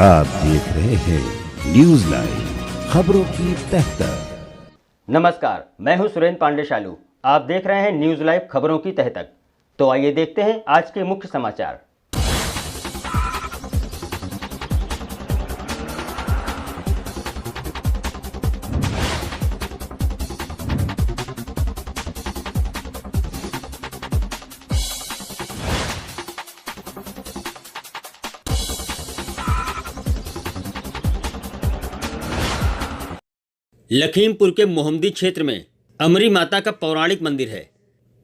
आप देख रहे हैं न्यूज लाइव, खबरों की तह तक। नमस्कार, मैं हूं सुरेंद्र पांडे शालू। आप देख रहे हैं न्यूज लाइव, खबरों की तह तक। तो आइए देखते हैं आज के मुख्य समाचार। लखीमपुर के मोहम्मदी क्षेत्र में अमरी माता का पौराणिक मंदिर है,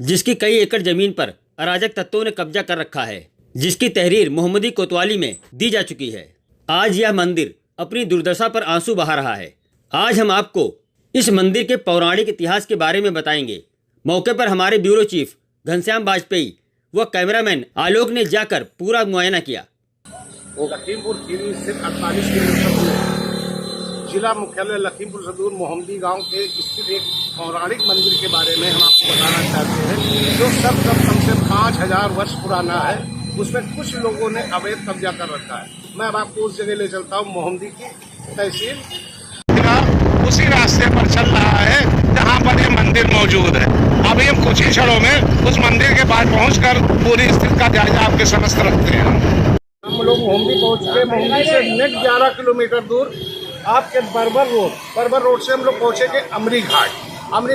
जिसकी कई एकड़ जमीन पर अराजक तत्वों ने कब्जा कर रखा है, जिसकी तहरीर मोहम्मदी कोतवाली में दी जा चुकी है। आज यह मंदिर अपनी दुर्दशा पर आंसू बहा रहा है। आज हम आपको इस मंदिर के पौराणिक इतिहास के बारे में बताएंगे। मौके पर हमारे ब्यूरो चीफ घनश्याम वाजपेयी व कैमरामैन आलोक ने जाकर पूरा मुआयना किया। लखीमपुर खीरी स्थित 48 किलोमीटर दूर जिला मुख्यालय लखीमपुर से दूर मोहम्मदी गांव के स्थित एक पौराणिक मंदिर के बारे में हम आपको बताना चाहते हैं, जो सब कम से 5000 वर्ष पुराना है। उसमें कुछ लोगों ने अवैध कब्जा कर रखा है। मैं अब आपको उस जगह ले चलता हूँ, मोहम्मदी की तहसील। उसी रास्ते पर चल रहा है जहाँ पर ये मंदिर मौजूद है। अभी हम कुछ ही क्षणों में उस मंदिर के पास पहुँचकर पूरी स्थिति का जायजा आपके समक्ष रखते हैं। हम लोग मोहम्मदी पहुँच गए। मोहम्मदी से नेट 11 किलोमीटर दूर आपके बर्बर रोड से हम लोग पहुँचेंगे अमरी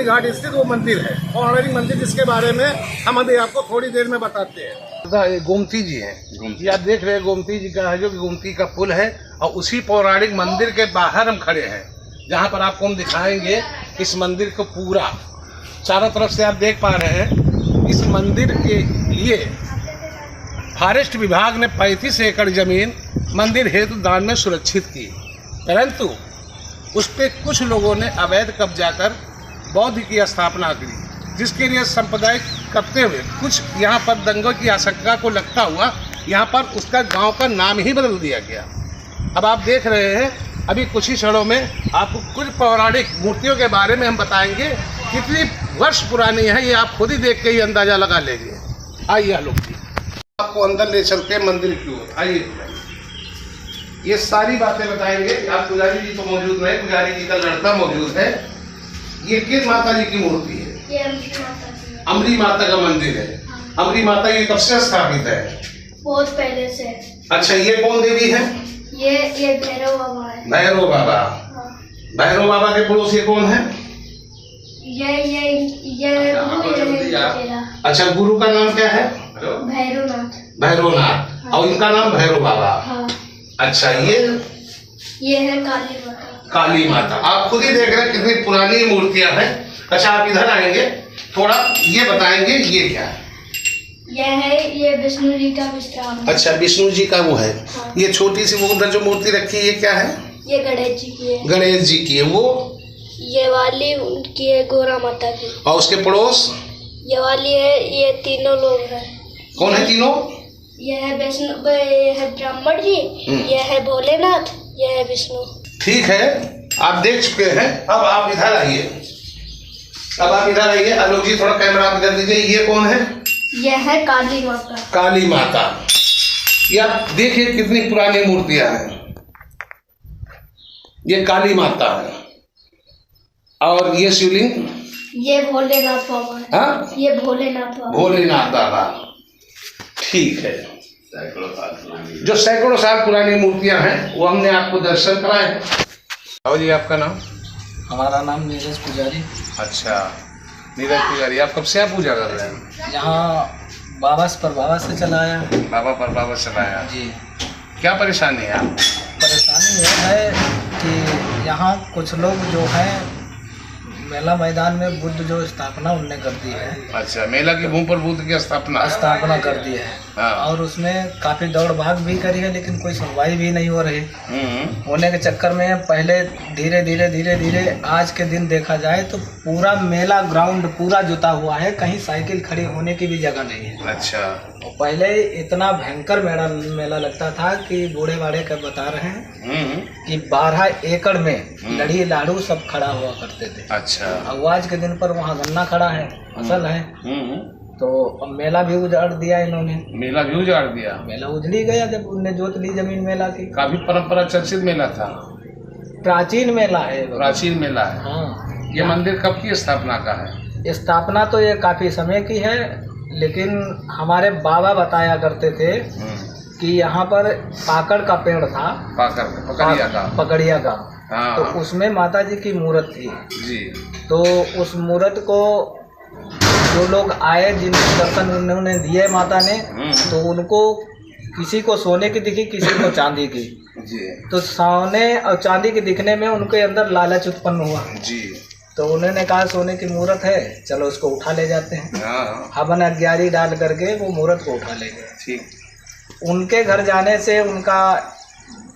घाट स्थित वो मंदिर है, पौराणिक मंदिर, जिसके बारे में हम अभी आपको थोड़ी देर में बताते हैं। गोमती जी हैं, ये आप देख रहे हैं, गोमती जी का है, जो गोमती का पुल है। और उसी पौराणिक मंदिर के बाहर हम खड़े हैं, जहाँ पर आपको हम दिखाएंगे इस मंदिर को पूरा चारों तरफ से आप देख पा रहे हैं। इस मंदिर के लिए फॉरेस्ट विभाग ने 35 एकड़ जमीन मंदिर हेतु दान में सुरक्षित की, परंतु उस पर कुछ लोगों ने अवैध कब्जा कर बौद्ध की स्थापना की, जिसके लिए सांप्रदायिक करते हुए कुछ यहाँ पर दंगों की आशंका को लगता हुआ यहाँ पर उसका गांव का नाम ही बदल दिया गया। अब आप देख रहे हैं, अभी कुछ ही क्षणों में आपको कुछ पौराणिक मूर्तियों के बारे में हम बताएंगे। कितनी वर्ष पुरानी है ये आप खुद ही देख के ही अंदाजा लगा लेंगे। आइए आलोक जी, आपको अंदर ले चलते हैं मंदिर की ओर। आइए, ये सारी बातें बताएंगे। आप पुजारी जी तो मौजूद नहीं, पुजारी जी का लड़का मौजूद है। ये किस माता जी की मूर्ति है? ये अमरी माता का मंदिर है। हाँ। अमरी माता ये कब से स्थापित है? बहुत पहले से। अच्छा, ये कौन देवी है? ये भैरव बाबा है। भैरव बाबा। हाँ। भैरव बाबा के पड़ोस ये कौन है? ये अच्छा, गुरु का नाम क्या है? भैरवनाथ। हाँ। और इनका नाम भैरव बाबा। हाँ। अच्छा, ये है काली माता। आप खुद ही देख रहे हैं कितनी पुरानी मूर्तियां हैं। अच्छा, आप इधर आएंगे, थोड़ा ये बताएंगे ये क्या है? ये विष्णु जी का विश्राम। अच्छा, विष्णु जी का वो है। हाँ। ये छोटी सी वो उधर जो मूर्ति रखी है, ये क्या है? ये गणेश जी की है। गणेश जी की है। वो ये वाली उनकी है, गोरा माता की। और उसके पड़ोस ये वाली है। ये तीनों लोग हैं। कौन है तीनों? ये है विष्णु, ये है ब्राह्मण जी, ये है भोलेनाथ, ये है विष्णु। ठीक है, आप देख चुके हैं। अब आप इधर आइए। आलोक जी, थोड़ा कैमरा आप इधर दीजिए। ये कौन है? ये है काली माता। काली माता। ये आप देखिए कितनी पुरानी मूर्तियां हैं। ये काली माता है। और ये शिवलिंग? ये भोलेनाथ बाबा है। हाँ? ये भोलेनाथ बाबा। ठीक है। जो सैकड़ों साल पुरानी मूर्तियां हैं, वो हमने आपको दर्शन कराए हैं। आओ जी, आपका नाम? हमारा नाम नीरज पुजारी। अच्छा, नीरज पुजारी। आप कब से आप पूजा कर रहे हैं? यहाँ बाबा से चला आया। बाबा से आया जी। क्या परेशानी है आपको? परेशानी यह है कि यहाँ कुछ लोग जो हैं मेला मैदान में बुद्ध जो स्थापना उनने कर दी है। अच्छा, मेला की भूमि पर बुद्ध की स्थापना कर दी है। हाँ। और उसमें काफी दौड़ भाग भी करी है, लेकिन कोई सुनवाई भी नहीं हो रही। होने के चक्कर में पहले धीरे आज के दिन देखा जाए तो पूरा मेला ग्राउंड पूरा जुता हुआ है, कहीं साइकिल खड़ी होने की भी जगह नहीं है। अच्छा। पहले इतना भयंकर मेला लगता था कि बूढ़े बाड़े का बता रहे हैं कि 12 एकड़ में लड़ी लाड़ू सब खड़ा हुआ करते थे। अच्छा। अब आज के दिन पर वहाँ गन्ना खड़ा है, फसल है, तो अब मेला भी उजाड़ दिया इन्होंने। मेला भी उजाड़ दिया। मेला उजड़ी गया जब उनने जोत ली जमीन मेला की। काफी परंपरा चर्चित मेला था, प्राचीन मेला है। प्राचीन मेला है। हाँ, ये मंदिर कब की स्थापना का है? स्थापना तो ये काफी समय की है, लेकिन हमारे बाबा बताया करते थे कि यहाँ पर पाकड़ का पेड़ था। पकड़िया का। हाँ। तो उसमें माता जी की मूर्त थी जी। तो उस मूर्त को जो लोग आए, जिनके दर्शन उन्होंने दिए माता ने, तो उनको किसी को सोने की दिखी, किसी को चांदी की जी। तो सोने और चांदी के दिखने में उनके अंदर लालच उत्पन्न हुआ जी। तो उन्होंने कहा सोने की मूर्त है, चलो उसको उठा ले जाते हैं। हाँ। हवन अग्यारी डाल करके वो मूर्त को उठा ले गए। ठीक। उनके घर जाने से उनका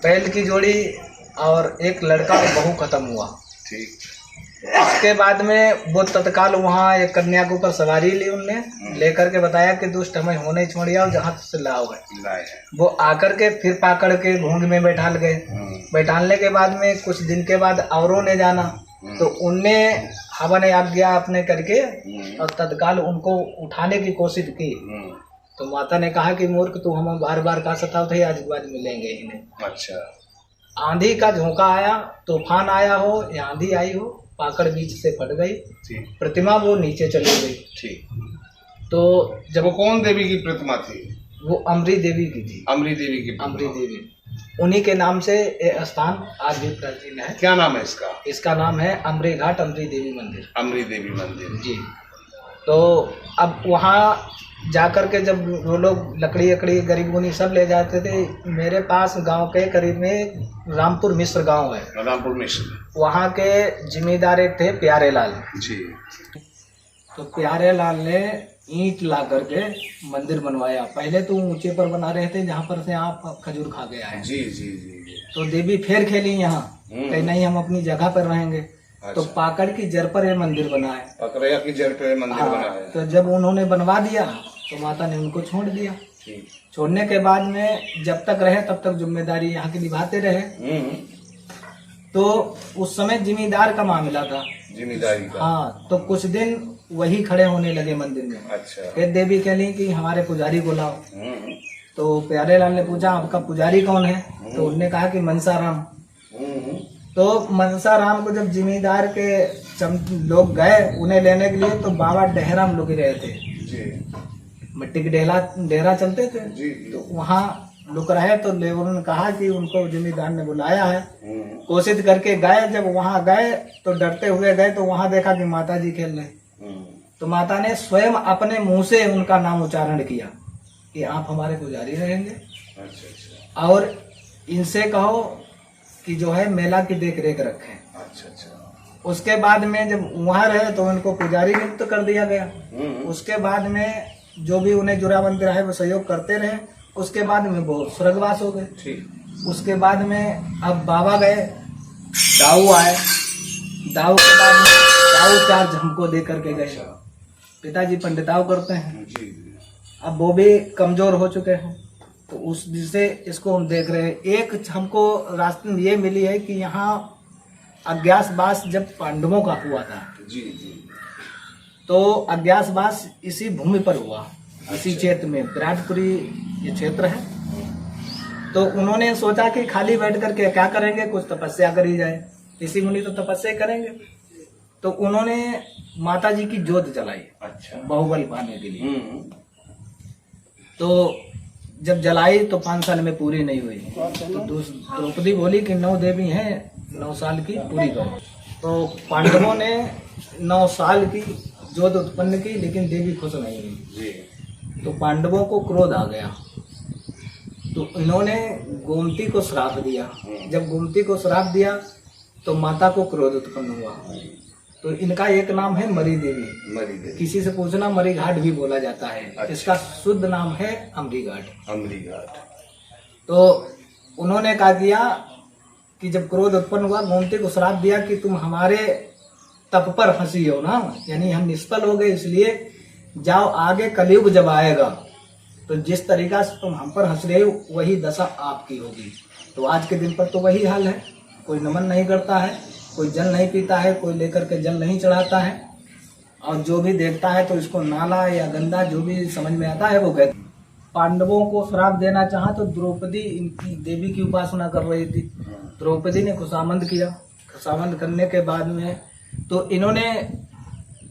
बैल की जोड़ी और एक लड़का और बहू खत्म हुआ। ठीक। उसके बाद में वो तत्काल वहाँ एक कन्या के ऊपर सवारी ली उनने, लेकर के बताया कि दुष्ट हमें होने छोड़िया और जहाँ से लाओ है। वो आकर के फिर पाकड़ के घूंग में बैठाल गए। बैठालने के बाद में कुछ दिन के बाद औरों ने जाना तो उनने हवन आज्ञा अपने करके और तत्काल उनको उठाने की कोशिश की। तो माता ने कहा कि मूर्ख तू हम बार बार का सताव थे, आज के बाद मिलेंगे ही नहीं। अच्छा। आंधी का झोंका आया, तूफान आया हो या आंधी आई हो, पाकड़ बीच से फट गई, प्रतिमा वो नीचे चली गई। ठीक। तो जब वो कौन देवी की प्रतिमा थी? वो अमरी देवी की थी। अमरी देवी की। अमरी देवी, उन्हीं के नाम से ये स्थान आज भी प्राचीन है। क्या नाम है इसका? इसका नाम है अमरी घाट अमरी देवी मंदिर। अमरी देवी मंदिर जी। तो अब वहाँ जाकर के जब वो लोग लकड़ी गरीब गुनी सब ले जाते थे, मेरे पास गांव के करीब में रामपुर मिश्र गांव है। रामपुर मिश्र, वहाँ के जिम्मेदार एक थे प्यारे लाल जी। तो प्यारे लाल ने ईंट ला करके मंदिर बनवाया। पहले तो ऊंचे पर बना रहे थे जहाँ पर से आप खजूर खा गया है। जी जी जी। तो देवी फेर खेली यहाँ कि नहीं हम अपनी जगह पर रहेंगे। तो पाकड़ की जड़ पर ये मंदिर बना है। पकड़िया की जड़ पर मंदिर बना है। तो जब उन्होंने बनवा दिया तो माता ने उनको छोड़ दिया। छोड़ने के बाद में जब तक रहे तब तक जिम्मेदारी यहाँ की निभाते रहे। तो उस समय जिम्मेदार का मामला था। जिम्मेदारी का। हाँ, तो कुछ दिन वही खड़े होने लगे मंदिर में। अच्छा। फिर देवी कहली कि हमारे पुजारी को लाओ। तो प्यारे लाल ने पूछा आपका पुजारी कौन है? तो उन्होंने कहा कि मनसा राम। तो मनसा राम को जब जिम्मेदार के लोग गए उन्हें लेने के लिए, तो बाबा डेहराम लुक रहे थे जी। मिट्टी के डेरा चलते थे जी। तो वहाँ लुक रहे तो लेबर ने कहा कि उनको जिम्मेदार ने बुलाया है। कोशिश करके गए, जब वहाँ गए तो डरते हुए गए तो वहाँ देखा कि माता जी खेल रहे। तो माता ने स्वयं अपने मुंह से उनका नाम उच्चारण किया कि आप हमारे पुजारी रहेंगे। अच्छा। और इनसे कहो कि जो है मेला की देख रेख रखें। अच्छा। उसके बाद में जब वहाँ रहे तो उनको पुजारी नियुक्त कर दिया गया। उसके बाद में जो भी उन्हें जुराबंद रहे वो सहयोग करते रहे। उसके बाद में वो स्वर्गवास हो गए। उसके बाद में अब बाबा गए, दाऊ आए। दाऊ के बाद में दाऊ चार्ज हमको दे करके गए। पिताजी पंडिताऊ करते हैं, अब वो भी कमजोर हो चुके हैं। तो उस से इसको हम देख रहे हैं। एक हमको रास्ते में ये मिली है कि यहाँ अज्ञातवास जब पांडवों का हुआ था जी जी, तो अज्ञातवास इसी भूमि पर हुआ। इसी क्षेत्र में विराटपुरी ये क्षेत्र है। तो उन्होंने सोचा कि खाली बैठ करके क्या करेंगे, कुछ तपस्या करी जाए। ऋषि मुनि तो तपस्या करेंगे। तो उन्होंने माता जी की जोत जलाई। अच्छा। बाहुबल पाने के लिए। तो जब जलाई तो 5 साल में पूरी नहीं हुई। तो द्रौपदी बोली कि 9 देवी हैं, 9 साल की पूरी करो। तो पांडवों ने 9 साल की जोत उत्पन्न की, लेकिन देवी खुश नहीं हुई। तो पांडवों को क्रोध आ गया। तो इन्होंने गोमती को श्राप दिया। जब गोमती को श्राप दिया तो माता को क्रोध उत्पन्न हुआ। तो इनका एक नाम है मरी देवी। मरी देवी। किसी से पूछना, मरी घाट भी बोला जाता है। अच्छा। इसका शुद्ध नाम है अमरी घाट। अमरी घाट। तो उन्होंने कहा किया कि जब क्रोध उत्पन्न हुआ, गोमती को श्राप दिया कि तुम हमारे तप पर हंसी हो ना, यानी हम निष्फल हो गए, इसलिए जाओ आगे कलयुग जब आएगा तो जिस तरीका से तुम हम पर हंस रहे हो वही दशा आपकी होगी। तो आज के दिन पर तो वही हाल है। कोई नमन नहीं करता है, कोई जल नहीं पीता है, कोई लेकर के जल नहीं चढ़ाता है। और जो भी देखता है तो इसको नाला या गंदा जो भी समझ में आता है वो कहते। पांडवों को श्राप देना चाहा तो द्रौपदी इनकी देवी की उपासना कर रही थी। द्रौपदी ने खुशामंद किया। खुशामंद करने के बाद में तो इन्होंने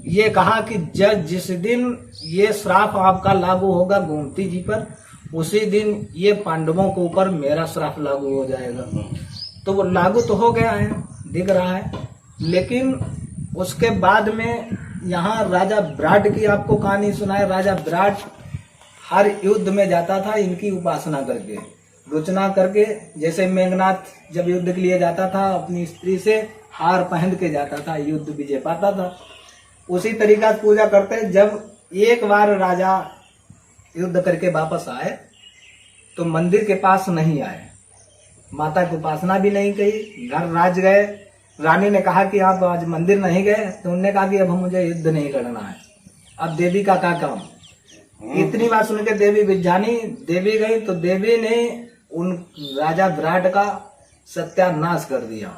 ये कहा कि जिस दिन ये श्राप आपका लागू होगा गोमती जी पर, उसी दिन ये पांडवों के ऊपर मेरा श्राप लागू हो जाएगा। तो वो लागू तो हो गया है, दिख रहा है, लेकिन उसके बाद में यहाँ राजा विराट की आपको कहानी सुनाए। राजा विराट हर युद्ध में जाता था इनकी उपासना करके, रुचना करके। जैसे मेघनाथ जब युद्ध के लिए जाता था अपनी स्त्री से हार पहन के जाता था, युद्ध विजय पाता था। उसी तरीका से पूजा करते। जब एक बार राजा युद्ध करके वापस आए तो मंदिर के पास नहीं आए, माता की उपासना भी नहीं की, घर राज गए। रानी ने कहा कि आप आज मंदिर नहीं गए, तो उन्होंने कहा कि अब मुझे युद्ध नहीं करना है, अब देवी का क्या काम। इतनी बात सुन के देवी विज्ञानी देवी गई तो देवी ने उन राजा विराट का सत्यानाश कर दिया,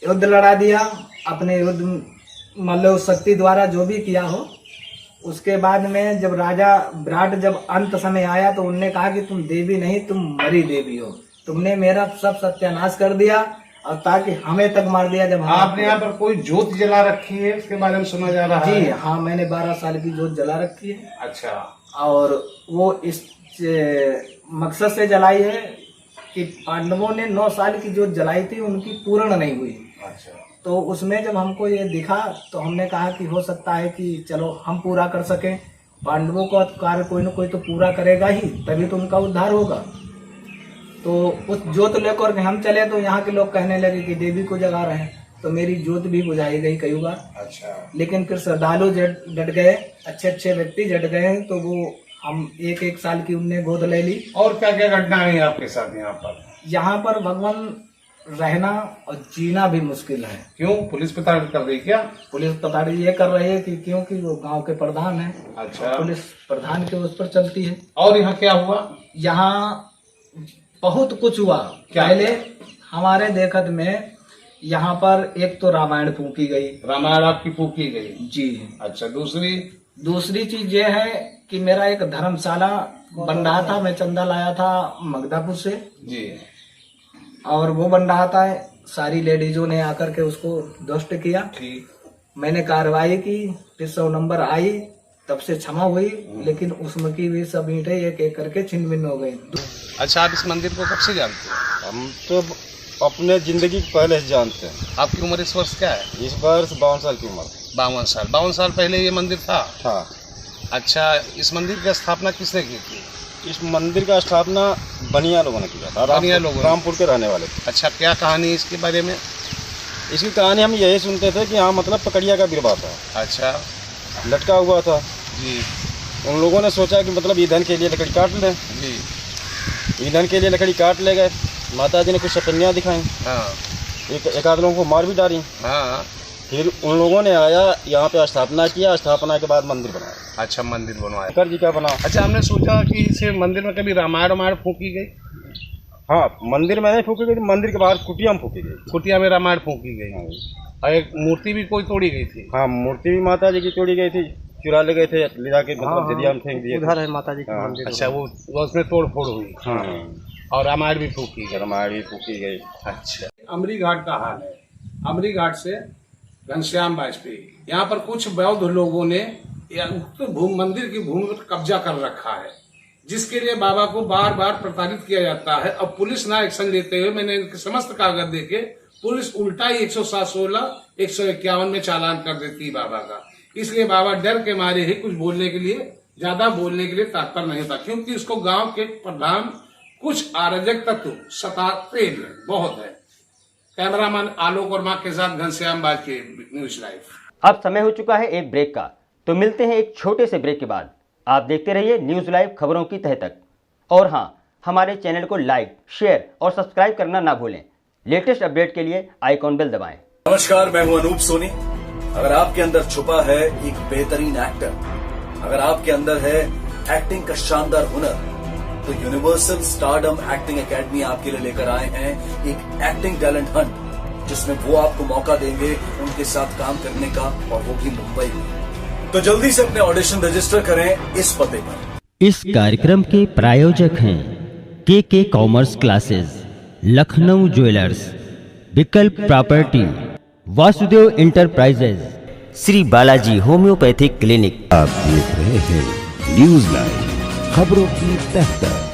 युद्ध लड़ा दिया अपने युद्ध मतलब शक्ति द्वारा जो भी किया हो। उसके बाद में जब राजा विराट जब अंत समय आया तो उनने कहा कि तुम देवी नहीं, तुम मरी देवी हो, तुमने मेरा सब सत्यानाश कर दिया और ताकि हमें तक मार दिया। जब आपने यहाँ पर कोई ज्योत जला रखी है, इसके बारे में सुना जा रहा है? जी हाँ, मैंने 12 साल की ज्योत जला रखी है। अच्छा। और वो इस मकसद से जलाई है कि पांडवों ने 9 साल की ज्योत जलाई थी, उनकी पूर्ण नहीं हुई। अच्छा। तो उसमें जब हमको ये दिखा तो हमने कहा कि हो सकता है कि चलो हम पूरा कर सकें। पांडवों का कार्य कोई न कोई तो पूरा करेगा ही, तभी तो उनका उद्धार होगा। तो उस ज्योत लेकर के हम चले तो यहाँ के लोग कहने लगे कि देवी को जगा रहे हैं, तो मेरी ज्योत भी बुझाई गई कई बार। अच्छा। लेकिन फिर श्रद्धालु डट गए, अच्छे अच्छे व्यक्ति डट गए, तो वो हम 1-1 साल की उनने गोद ले ली। और क्या क्या घटना है आपके साथ यहाँ पर? यहाँ पर भगवान रहना और जीना भी मुश्किल है। क्यों? पुलिस पता कर रही क्या? पुलिस पता ये कर रही है कि क्योंकि वो गांव के प्रधान है। अच्छा। पुलिस प्रधान के उस पर चलती है। और यहाँ क्या हुआ? यहाँ बहुत कुछ हुआ। पहले हमारे देखत में यहाँ पर एक तो रामायण फूकी गई। रामायण आपकी फूकी गई? जी। अच्छा। दूसरी चीज ये है कि मेरा एक धर्मशाला बन रहा था, मैं चंदा लाया था मगधापुर से जी, और वो बन रहा था। सारी लेडीजों ने आकर के उसको ध्वस्त किया। ठीक। मैंने कार्रवाई की, फिर 100 नंबर आई, तब से क्षमा हुई, लेकिन उसमें की भी सब ईंटें एक एक करके छिन्न भिन्न हो गई। अच्छा, आप इस मंदिर को कब से जानते हैं? हम तो अपने जिंदगी पहले से जानते हैं। आपकी उम्र इस वर्ष क्या है? इस वर्ष 52 साल की उम्र। 52 साल। 52 साल पहले ये मंदिर था? हाँ। अच्छा, इस मंदिर की स्थापना किसने की थी? इस मंदिर का स्थापना बनिया लोगों ने किया था। बनिया लोगों ने? रामपुर के रहने वाले थे। अच्छा, क्या कहानी इसके बारे में? इसकी कहानी हम यही सुनते थे कि यहाँ मतलब पकड़िया का बिरवा था। अच्छा। लटका हुआ था जी। उन लोगों ने सोचा कि मतलब ईंधन के लिए लकड़ी काट लें। जी। ईंधन के लिए लकड़ी काट ले गए। माता जी ने कुछ सपनियाँ दिखाई। हाँ। एक आध लोगों को मार भी डाली। हाँ। फिर उन लोगों ने आया यहाँ पे स्थापना किया। स्थापना के बाद मंदिर बनाया। अच्छा, मंदिर बनवाया। शंकर जी का बना। अच्छा, हमने सोचा कि इस मंदिर में कभी रामायण फूकी गई? हाँ, मंदिर में नहीं फूकी गई, मंदिर के बाहर कुटिया में फूकी गई। कुटिया में रामायण फूकी गई। और एक मूर्ति भी कोई तोड़ी गई थी? हाँ, मूर्ति भी माता जी की तोड़ी गई थी, चुरा ले गए थे, ले जाके मतलब दरिया में फेंक दिए। उधर है माता जी का मंदिर। अच्छा, वो उसमें तोड़ फोड़ हुई। हाँ। और रामायण भी फूकी गई? रामायण भी फूकी गई। अच्छा। अमरी घाट का हाल है। अमरी घाट से घनश्याम वाजपेयी, यहाँ पर कुछ बौद्ध लोगों ने उक्त मंदिर की भूमि पर कब्जा कर रखा है, जिसके लिए बाबा को बार बार प्रताड़ित किया जाता है। अब पुलिस ना एक्शन लेते हुए मैंने इनके समस्त कागज देके पुलिस उल्टा ही 107-16, 151 में चालान कर देती है बाबा का। इसलिए बाबा डर के मारे ही कुछ बोलने के लिए, ज्यादा बोलने के लिए तत्पर नहीं होता, क्योंकि उसको गांव के प्रधान कुछ अराजक तत्व सताते बहुत है। कैमरामैन आलोक वर्मा के साथ घनश्याम वाजपेयी, न्यूज लाइव। अब समय हो चुका है एक ब्रेक का, तो मिलते हैं एक छोटे से ब्रेक के बाद। आप देखते रहिए न्यूज लाइव, खबरों की तह तक। और हाँ, हमारे चैनल को लाइक, शेयर और सब्सक्राइब करना ना भूलें। लेटेस्ट अपडेट के लिए आइकॉन बेल दबाएं। नमस्कार, मैं हूं अनूप सोनी। अगर आपके अंदर छुपा है एक बेहतरीन एक्टर, अगर आपके अंदर है एक्टिंग का शानदार हुनर, तो यूनिवर्सल स्टारडम एक्टिंग एकेडमी आपके लिए लेकर आए हैं एक एक्टिंग टैलेंट हंट, जिसमें वो आपको मौका देंगे उनके साथ काम करने का, और वो भी मुंबई में। तो जल्दी से अपने ऑडिशन रजिस्टर करें इस पते पर। इस कार्यक्रम के प्रायोजक हैं के कॉमर्स क्लासेस, लखनऊ ज्वेलर्स, विकल्प property, Vasudev enterprises, Shri Balaji homeopathic clinic. आप देख रहे हैं न्यूज लाइव, खबरों की तह तक।